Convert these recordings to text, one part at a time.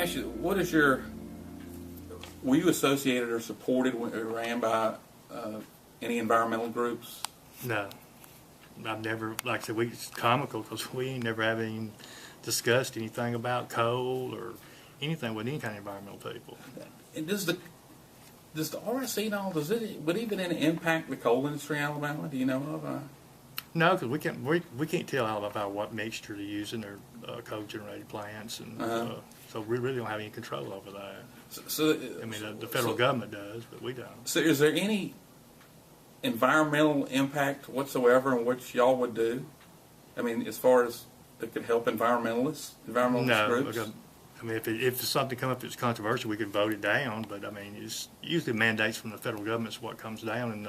ask you, were you associated or supported when it ran by any environmental groups? No. I've never, like I said, it's comical because we ain't never have any discussed anything about coal or anything with any kind of environmental people. And does the RSC and all, would it even impact the coal industry in Alabama? Do you know of? No, because we can't tell Alabama what mixture they're using their coal generated plants, and so we really don't have any control over that. I mean, the federal government does, but we don't. So is there any environmental impact whatsoever in what y'all would do? I mean, as far as it could help environmentalist groups? Because, I mean, if something comes up that's controversial, we could vote it down, but I mean, it's usually mandates from the federal government is what comes down, and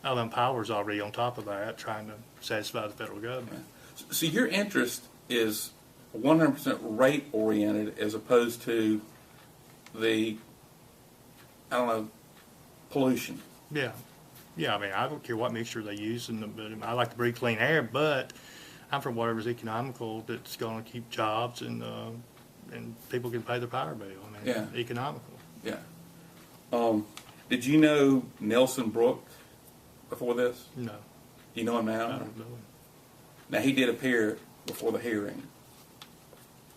Alabama Power is already on top of that, trying to satisfy the federal government. So your interest is 100% rate oriented as opposed to the, pollution. Yeah. I mean, I don't care what mixture they use, but I like to breathe clean air. But I'm for whatever's economical that's going to keep jobs and people can pay their power bill. I mean, economical. Yeah. Did you know Nelson Brook before this? No. You know him now? I don't know him. Now he did appear before the hearing.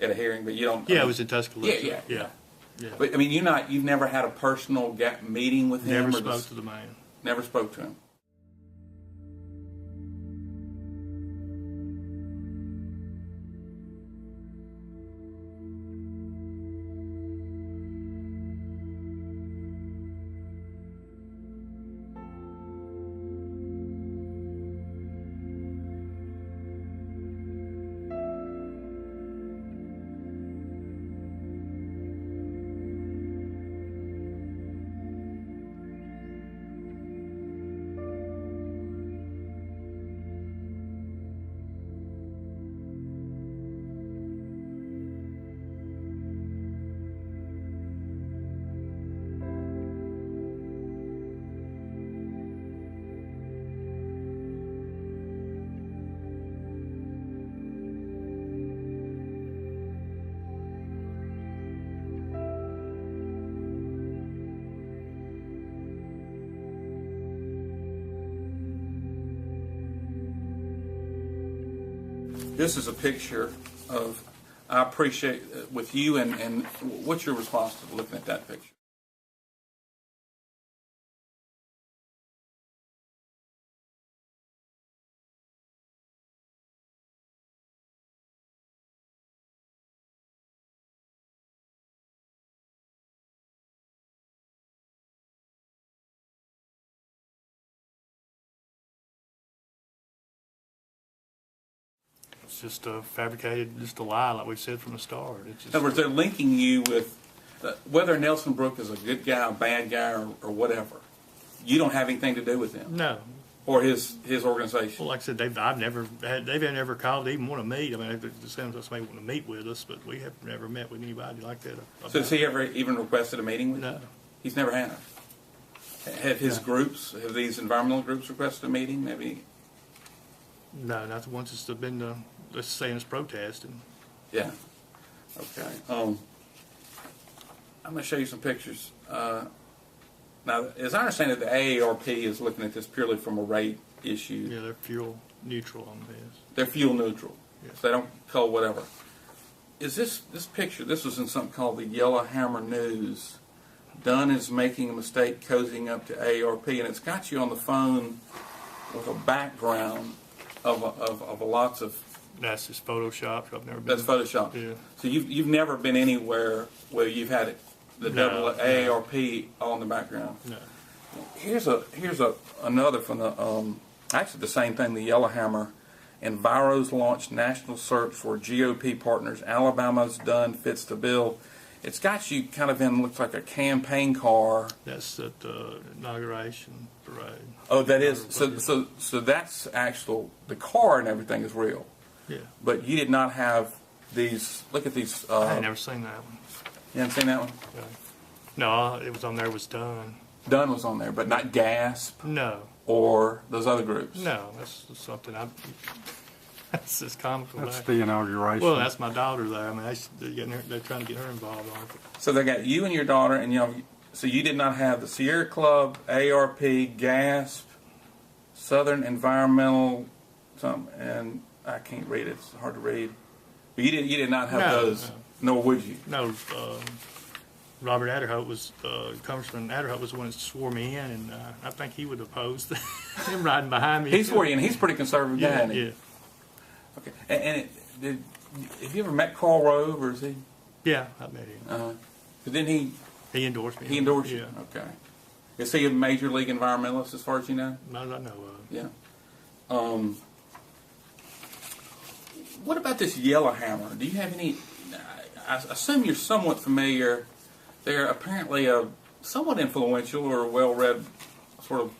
At a hearing, but you don't. Yeah, it was in Tuscaloosa. Yeah. But I mean, you've never had a personal meeting with him. Never spoke to the man. Never spoke to him. This is a picture of, I appreciate with you, and what's your response to looking at that picture? It's just fabricated, just a lie, like we've said from the start. It's just, in other words, they're linking you with whether Nelson Brook is a good guy, a bad guy, or whatever. You don't have anything to do with him. No. Or his organization. Well, like I said, they've never called to even want to meet. I mean, it sounds like somebody want to meet with us, but we have never met with anybody like that. So has he ever even requested a meeting with you? No. He's never had it. Have his groups, have these environmental groups requested a meeting? Maybe. No, not the ones that's been, let's say, in this protesting. Yeah. Okay. I'm going to show you some pictures. Now, as I understand it, the AARP is looking at this purely from a rate issue. Yeah, they're fuel neutral on this. They're fuel neutral. Yeah. So they don't call whatever. Is this picture, this was in something called the Yellowhammer News. Dunn is making a mistake cozying up to AARP, and it's got you on the phone with a background of lots of... That's just Photoshopped. I've never been... That's Photoshopped. Yeah. So you've never been anywhere where you've had it, the double AARP all in the background. No. Here's another from the actually the same thing. The Yellowhammer. Enviros launched national search for GOP partners. Alabama's Dunn fits the bill. It's got you kind of in, looks like a campaign car. That's at the inauguration parade. Oh, that is so that's actual. The car and everything is real. Yeah. But you did not have these. Look at these. I had never seen that one. You haven't seen that one? Okay. No, it was on there. Was Dunn. Dunn was on there, but not GASP. No. Or those other groups. No, that's something That's just comical. That's that. the inauguration. Well, that's my daughter there. I mean, they're trying to get her involved on it. So they got you and your daughter, and so you did not have the Sierra Club, ARP, GASP, Southern Environmental, and I can't read it. It's hard to read. But you did not have those, nor would you. No, Robert Adderholt was, Congressman Adderholt was the one that swore me in, and I think he would oppose him riding behind me. He swore you in. He's a pretty conservative guy, isn't he? Yeah. Okay. Have you ever met Carl Rove, or is he? Yeah, I met him. But then he endorsed me. He endorsed you? Yeah. Okay. Is he a major league environmentalist as far as you know? Not that I know of. Yeah. What about this Yellowhammer? Do you have any... I assume you're somewhat familiar. They're apparently a somewhat influential or well-read sort of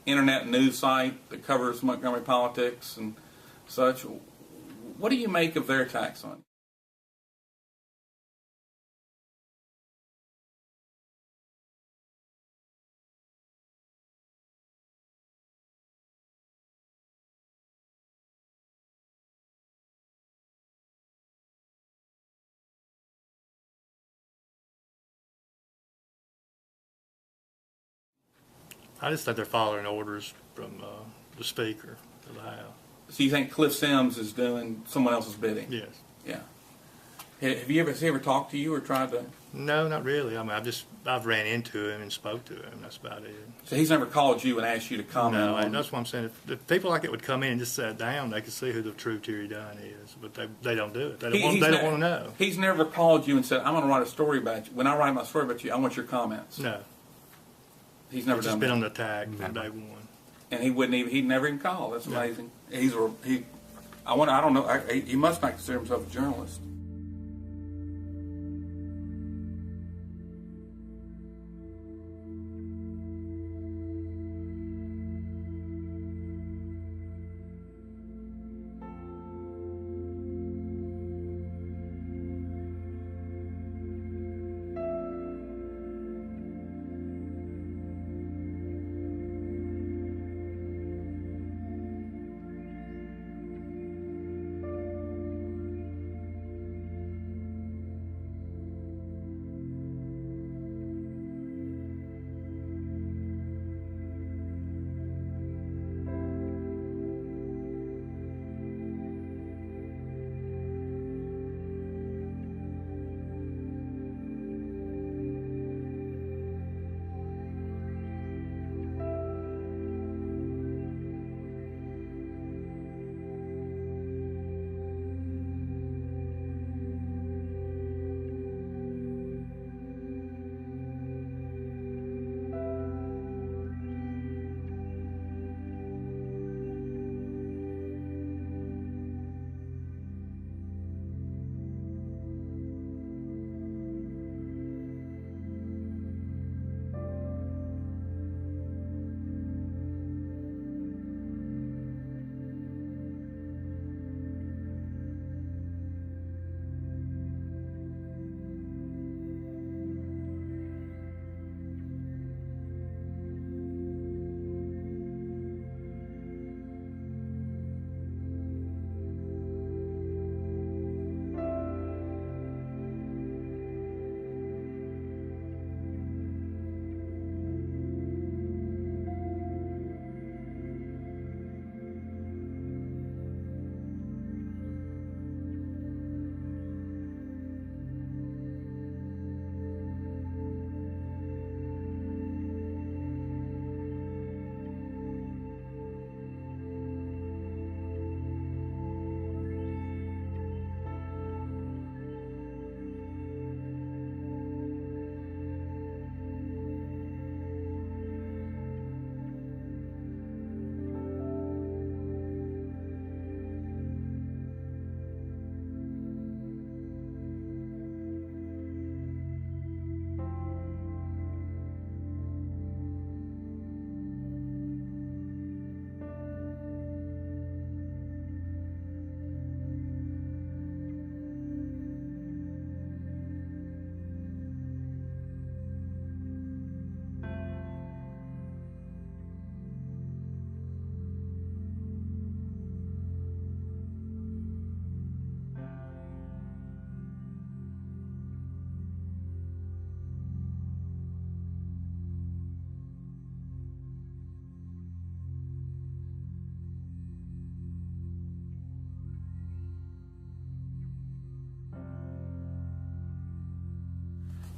internet news site that covers Montgomery politics and such. What do you make of their attacks on you? I just think they're following orders from the Speaker of the House. So you think Cliff Sims is doing someone else's bidding? Yes. Yeah. Has he ever talked to you or tried to? No, not really. I mean, I've ran into him and spoke to him. That's about it. So he's never called you and asked you to comment No, on that's what I'm saying. If people like it would come in and just sat down, they could see who the true Terry Dunn is. But they don't do it. They don't want to know. He's never called you and said, "I'm going to write a story about you. When I write my story about you, I want your comments." No. He's never He's done just been that. on the attack from day one. And he'd never even call. That's amazing. He must not consider himself a journalist.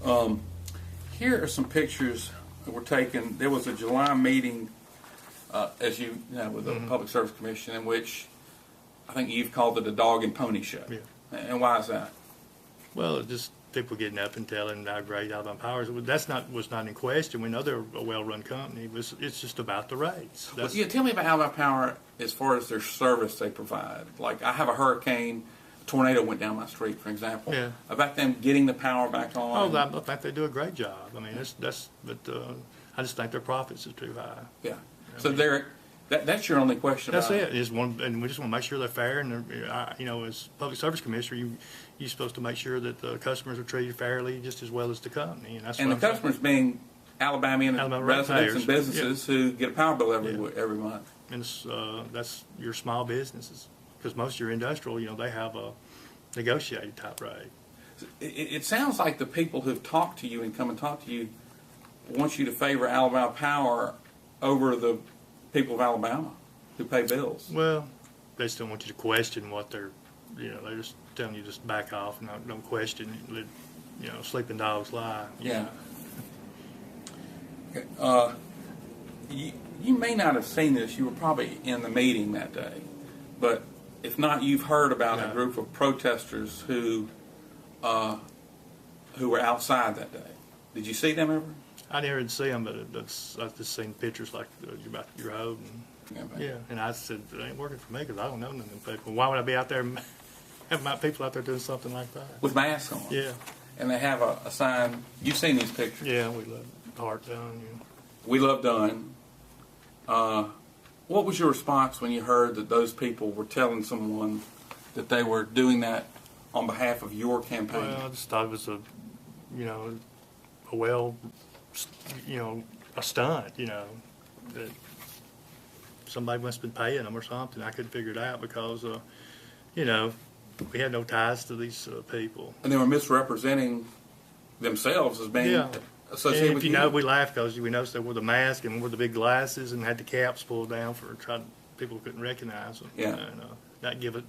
Here are some pictures that were taken. There was a July meeting, as you know, with the Public Service Commission, in which I think you've called it a dog and pony show. Yeah. And why is that? Well, just people getting up and telling how great Alabama Power is. Was not in question. We know they're a well-run company. It's just about the rates. Well, yeah, tell me about Alabama Power as far as their service they provide. Like, I have a hurricane, a tornado went down my street, for example. Yeah. About them getting the power back on. Oh, I think they do a great job. I mean, but I just think their profits is too high. Yeah. So that's your only question That's about it. And we just want to make sure they're fair. And as public service commissioner, you're supposed to make sure that the customers are treated fairly just as well as the company. And the customers being Alabama residents and businesses who get a power bill every month. And that's your small businesses, because most of your industrial, they have a negotiated type rate. It sounds like the people who've talked to you and come and talk to you want you to favor Alabama Power over the people of Alabama who pay bills. Well, they still want you to question what they're just telling you just back off and don't question. Sleeping dogs lie. Yeah. Okay. You may not have seen this. You were probably in the meeting that day, but if not, you've heard about a group of protesters who were outside that day. Did you see them ever? I never did see them, but I've just seen pictures like you're holding. Yeah, and I said, it ain't working for me because I don't know none of them people. Why would I be out there, have my people out there doing something like that? With masks on. Yeah. And they have a sign. You've seen these pictures. Yeah, we love Heart Dunn. Yeah. We love Dunn. What was your response when you heard that those people were telling someone that they were doing that on behalf of your campaign? Well, I just thought it was a stunt, that somebody must have been paying them or something. I couldn't figure it out because, we had no ties to these people. And they were misrepresenting themselves as being associated with you. We laughed because we noticed they wore the mask and wore the big glasses and had the caps pulled down people couldn't recognize them. Yeah. And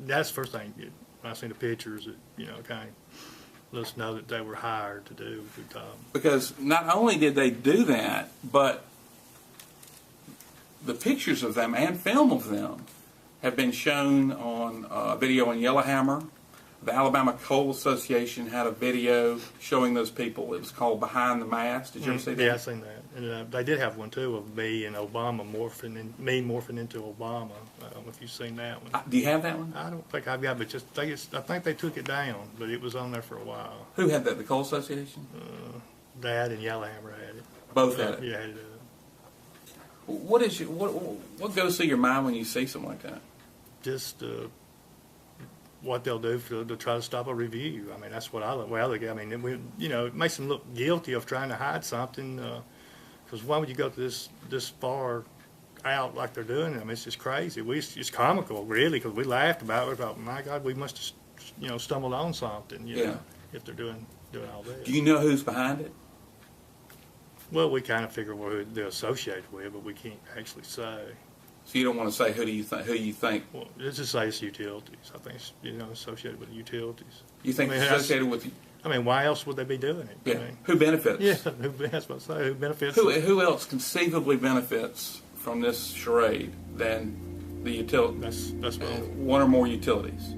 that's the first thing when I seen the pictures that, kind of let us know that they were hired to do a good job. Because not only did they do that, but the pictures of them and film of them have been shown on video in Yellowhammer. The Alabama Coal Association had a video showing those people. It was called Behind the Mask. Did you ever see that? Yeah, I've seen that. And they did have one, too, of me and Obama morphing into Obama. I don't know if you've seen that one. Do you have that one? I don't think I've got it, but I think they took it down, but it was on there for a while. Who had that, the Coal Association? Dad and Yellowhammer had it. Both had it? Yeah, had it. What goes through your mind when you see something like that? Just what they'll do to try to stop a review. I mean, that's what I look at. I mean, it makes them look guilty of trying to hide something. Because why would you go to this far out like they're doing? I mean, it's just crazy. It's comical, really, because we laughed about it. We thought, my God, we must have, stumbled on something. Know, if they're doing all this. Do you know who's behind it? Well, we kind of figure who they're associated with, but we can't actually say. So you don't want to say who you think? Well, let's just say it's utilities. I think it's associated with the utilities. You think it's associated with? I mean, why else would they be doing it? Yeah. I mean, who benefits? Yeah, that's what I say. Who benefits? Who else conceivably benefits from this charade than the utility? That's what one or more utilities.